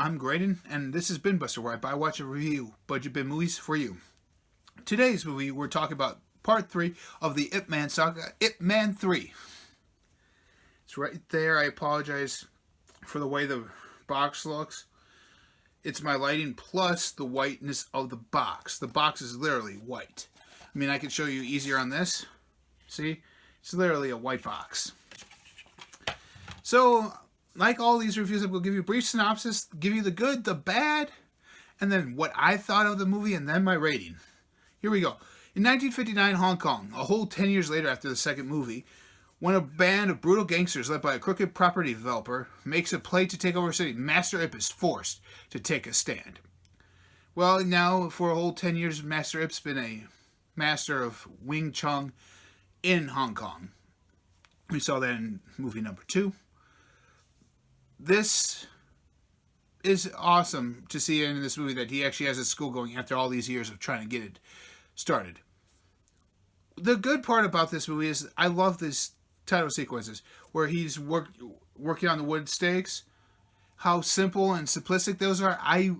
I'm Graydon, and this is Bin Buster, where I buy, watch, and review budget bin movies for you. Today's movie, we're talking about part 3 of the Ip Man saga, Ip Man 3. It's right there. I apologize for the way the box looks. It's my lighting plus the whiteness of the box. The box is literally white. I mean, I can show you easier on this. See? It's literally a white box. So, like all these reviews, I will give you a brief synopsis, give you the good, the bad, and then what I thought of the movie, and then my rating. Here we go. In 1959, Hong Kong, a whole 10 years later after the second movie, when a band of brutal gangsters led by a crooked property developer makes a play to take over a city, Master Ip is forced to take a stand. Well, now, for a whole 10 years, Master Ip's been a master of Wing Chun in Hong Kong. We saw that in movie number 2. This is awesome to see in this movie that he actually has a school going after all these years of trying to get it started. The good part about this movie is I love these title sequences where he's working on the wood stakes. How simple and simplistic those are. I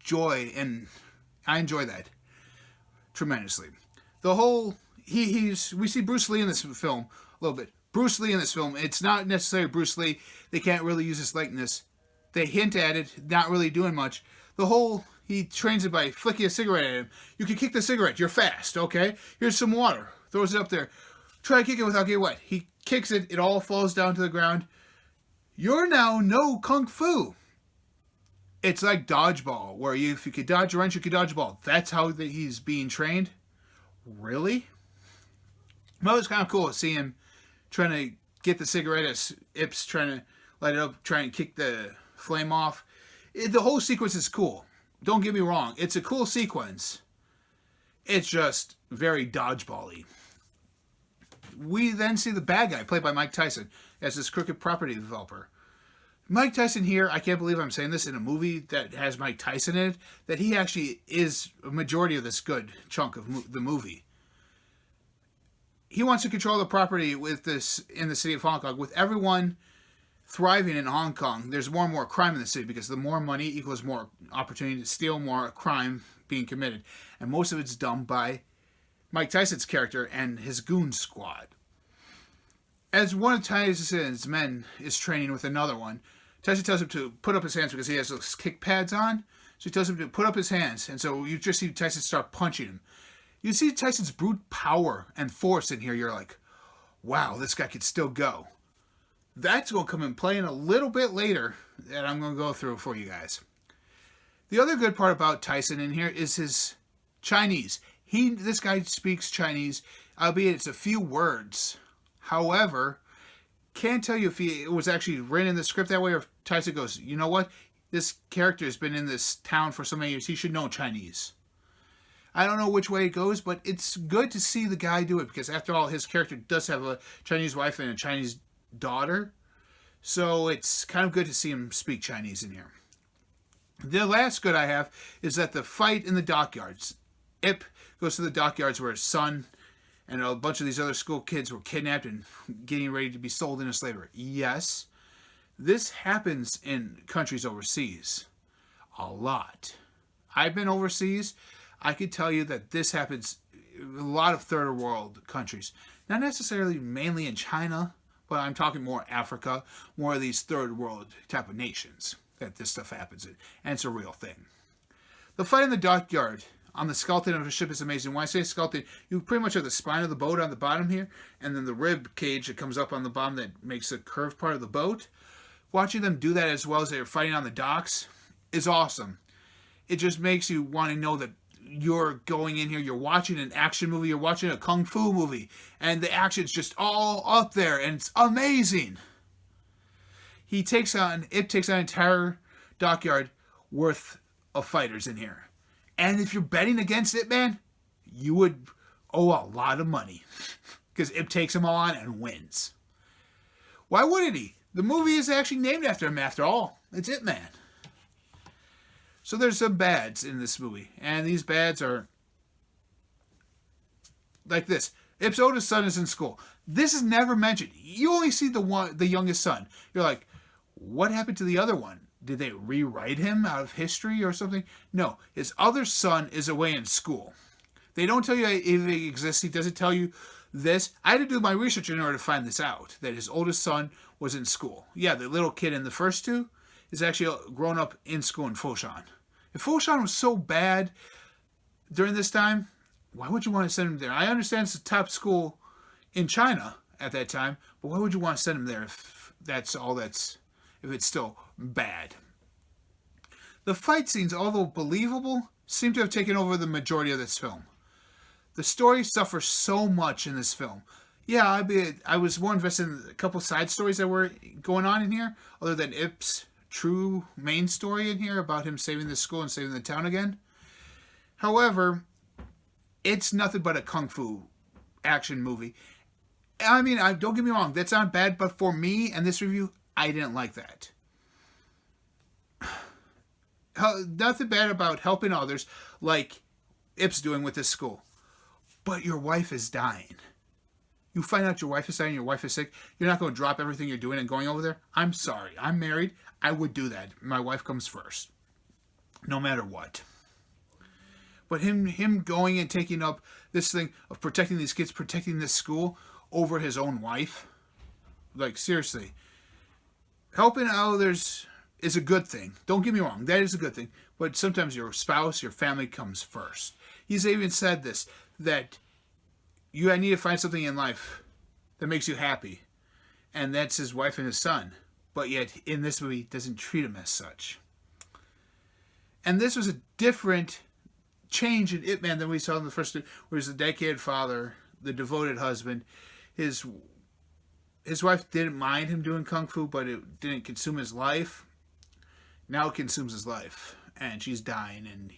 enjoy that tremendously. The whole we see Bruce Lee in this film a little bit. Bruce Lee in this film, it's not necessarily Bruce Lee. They can't really use his likeness. They hint at it, not really doing much. He trains it by flicking a cigarette at him. You can kick the cigarette, you're fast, okay? Here's some water. Throws it up there. Try to kick it without getting wet. He kicks it, it all falls down to the ground. You're now no kung fu. It's like dodgeball, where if you could dodge a wrench, you could dodge a ball. That's how he's being trained? Really? Well, it's kind of cool to see him trying to get the cigarette as Ip's trying to light it up, trying to kick the flame off. The whole sequence is cool. Don't get me wrong. It's a cool sequence. It's just very dodgeball-y. We then see the bad guy, played by Mike Tyson, as this crooked property developer. Mike Tyson here, I can't believe I'm saying this in a movie that has Mike Tyson in it, that he actually is a majority of this good chunk of the movie. He wants to control the property with this in the city of Hong Kong. With everyone thriving in Hong Kong, there's more and more crime in the city because the more money equals more opportunity to steal, more crime being committed. And most of it's done by Mike Tyson's character and his goon squad. As one of Tyson's men is training with another one, Tyson tells him to put up his hands because he has those kick pads on. So he tells him to put up his hands. And so you just see Tyson start punching him. You see Tyson's brute power and force in here. You're like, wow, this guy could still go. That's going to come in play in a little bit later that I'm going to go through for you guys. The other good part about Tyson in here is his Chinese. This guy speaks Chinese, albeit it's a few words. However, can't tell you if it was actually written in the script that way or if Tyson goes, you know what? This character has been in this town for so many years. He should know Chinese. I don't know which way it goes, but it's good to see the guy do it because after all, his character does have a Chinese wife and a Chinese daughter. So it's kind of good to see him speak Chinese in here. The last good I have is that the fight in the dockyards. Ip goes to the dockyards where his son and a bunch of these other school kids were kidnapped and getting ready to be sold into slavery. Yes, this happens in countries overseas. A lot. I've been overseas. I could tell you that this happens in a lot of third world countries. Not necessarily mainly in China, but I'm talking more Africa, more of these third world type of nations that this stuff happens in. And it's a real thing. The fight in the dockyard on the skeleton of a ship is amazing. When I say skeleton, you pretty much have the spine of the boat on the bottom here, and then the rib cage that comes up on the bottom that makes the curved part of the boat. Watching them do that as well as they're fighting on the docks is awesome. It just makes you want to know that you're going in here, you're watching an action movie, you're watching a kung fu movie, and the action's just all up there, and it's amazing. Ip takes on an entire dockyard worth of fighters in here. And if you're betting against Ip Man, you would owe a lot of money. Because Ip takes them all on and wins. Why wouldn't he? The movie is actually named after him after all. It's Ip Man. So there's some bads in this movie. And these bads are like this. Ip's oldest son is in school. This is never mentioned. You only see the youngest son. You're like, what happened to the other one? did they rewrite him out of history or something? No, his other son is away in school. They don't tell you if he exists. He doesn't tell you this. I had to do my research in order to find this out, that his oldest son was in school. Yeah, the little kid in the first two is actually grown up in school in Foshan. If Foshan was so bad during this time, why would you want to send him there? I understand it's the top school in China at that time, but why would you want to send him there if it's still bad? The fight scenes, although believable, seem to have taken over the majority of this film. The story suffers so much in this film. Yeah, I was more invested in a couple side stories that were going on in here, other than Ip's true main story in here about him saving the school and saving the town again. However, it's nothing but a kung fu action movie. I mean, don't get me wrong, that's not bad, but for me and this review, I didn't like that. Nothing bad about helping others like Ip's doing with this school. But your wife is dying. You find out your wife is dying, your wife is sick, you're not going to drop everything you're doing and going over there? I'm sorry. I'm married. I would do that. My wife comes first. No matter what. But him going and taking up this thing of protecting these kids, protecting this school over his own wife. Like, seriously. Helping others is a good thing. Don't get me wrong. That is a good thing. But sometimes your spouse, your family comes first. He's even said this, that I need to find something in life that makes you happy. And that's his wife and his son. But yet, in this movie, doesn't treat him as such. And this was a different change in Ip Man than we saw in the first two, where he's the dedicated father, the devoted husband. His wife didn't mind him doing kung fu, but it didn't consume his life. Now it consumes his life. And she's dying, and it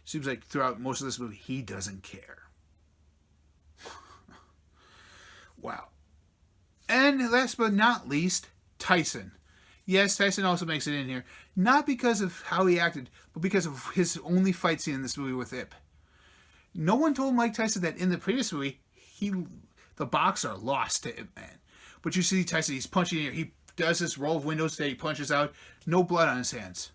seems like throughout most of this movie, he doesn't care. Wow. And last but not least, Tyson. Yes, Tyson also makes it in here. Not because of how he acted, but because of his only fight scene in this movie with Ip. No one told Mike Tyson that in the previous movie, the boxer lost to Ip Man. But you see Tyson, he's punching in here. He does this roll of windows that he punches out. No blood on his hands.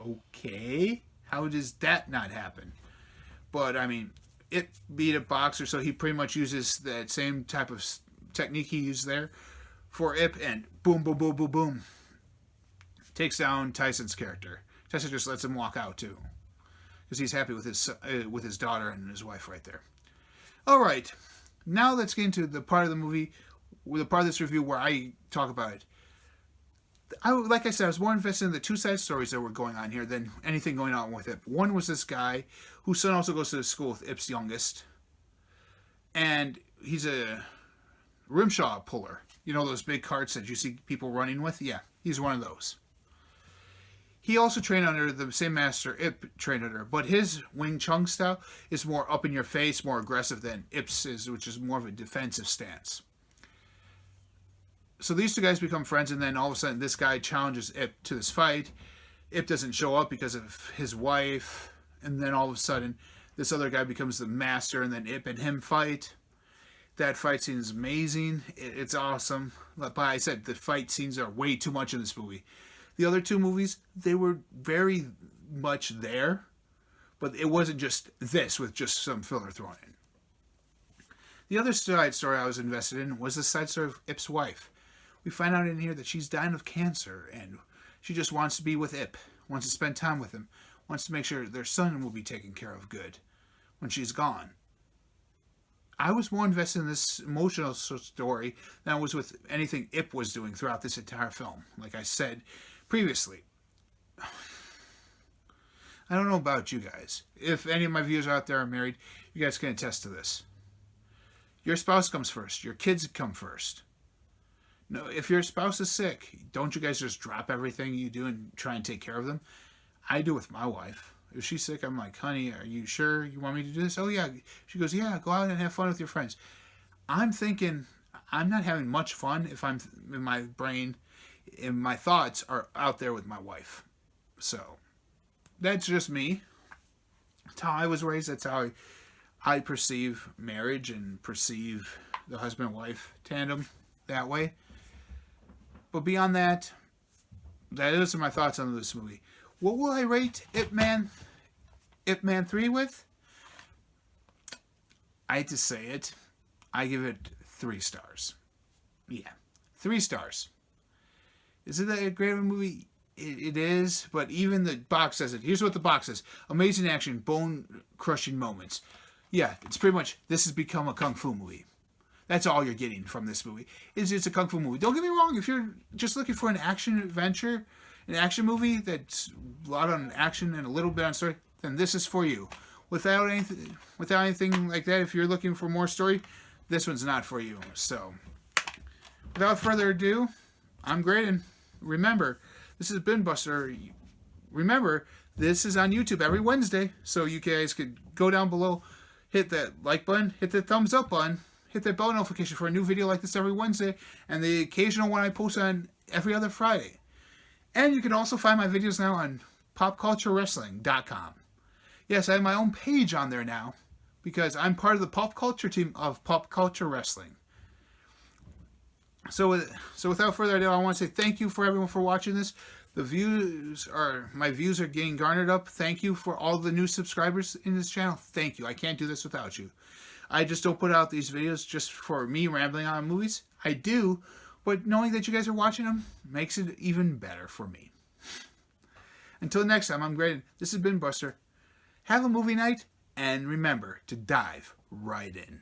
Okay. How does that not happen? But, I mean, Ip beat a boxer, so he pretty much uses that same type of technique he used there for Ip, and boom, boom, boom, boom, boom. Takes down Tyson's character. Tyson just lets him walk out, too. Because he's happy with his daughter and his wife right there. All right. Now let's get into the part of the movie, the part of this review where I talk about it. Like I said, I was more invested in the two side stories that were going on here than anything going on with Ip. One was this guy whose son also goes to the school with Ip's youngest. And he's a rimshaw puller. You know those big carts that you see people running with? Yeah, he's one of those. He also trained under the same master Ip trained under, but his Wing Chun style is more up in your face, more aggressive than Ip's is, which is more of a defensive stance. So these two guys become friends, and then all of a sudden this guy challenges Ip to this fight. Ip doesn't show up because of his wife, and then all of a sudden this other guy becomes the master, and then Ip and him fight. That fight scene is amazing. It's awesome. But I said the fight scenes are way too much in this movie. The other two movies, they were very much there, but it wasn't just this with just some filler thrown in. The other side story I was invested in was the side story of Ip's wife. We find out in here that she's dying of cancer, and she just wants to be with Ip, wants to spend time with him, wants to make sure their son will be taken care of good when she's gone. I was more invested in this emotional story than I was with anything Ip was doing throughout this entire film, like I said previously. I don't know about you guys. If any of my viewers out there are married, you guys can attest to this. Your spouse comes first. Your kids come first. No, if your spouse is sick, don't you guys just drop everything you do and try and take care of them? I do with my wife. If she's sick, I'm like, honey, are you sure you want me to do this? Oh, yeah. She goes, yeah, go out and have fun with your friends. I'm thinking, I'm not having much fun if I'm in my brain, and my thoughts are out there with my wife. So, that's just me. That's how I was raised. That's how I perceive marriage and perceive the husband-wife tandem that way. But beyond that, those are my thoughts on this movie. What will I rate Ip Man 3 with? I hate to say it. I give it 3 stars. Yeah, 3 stars. Is it that great of a movie? It is, but even the box says it. Here's what the box says. Amazing action, bone-crushing moments. Yeah, it's pretty much, this has become a kung fu movie. That's all you're getting from this movie. It's a kung fu movie. Don't get me wrong, if you're just looking for an action adventure, an action movie that's a lot on action and a little bit on story, then this is for you. Without anything like that, if you're looking for more story, this one's not for you. So, without further ado, I'm Graydon. Remember, this has been Buster. Remember, this is on YouTube every Wednesday, so you guys could go down below, hit that like button, hit the thumbs up button, hit that bell notification for a new video like this every Wednesday, and the occasional one I post on every other Friday. And you can also find my videos now on popculturewrestling.com. Yes, I have my own page on there now, because I'm part of the pop culture team of Pop Culture Wrestling. So without further ado, I want to say thank you for everyone for watching this. My views are getting garnered up. Thank you for all the new subscribers in this channel. Thank you. I can't do this without you. I just don't put out these videos just for me rambling on movies. I do, but knowing that you guys are watching them makes it even better for me. Until next time, I'm Graydon. This has been Buster. Have a movie night, and remember to dive right in.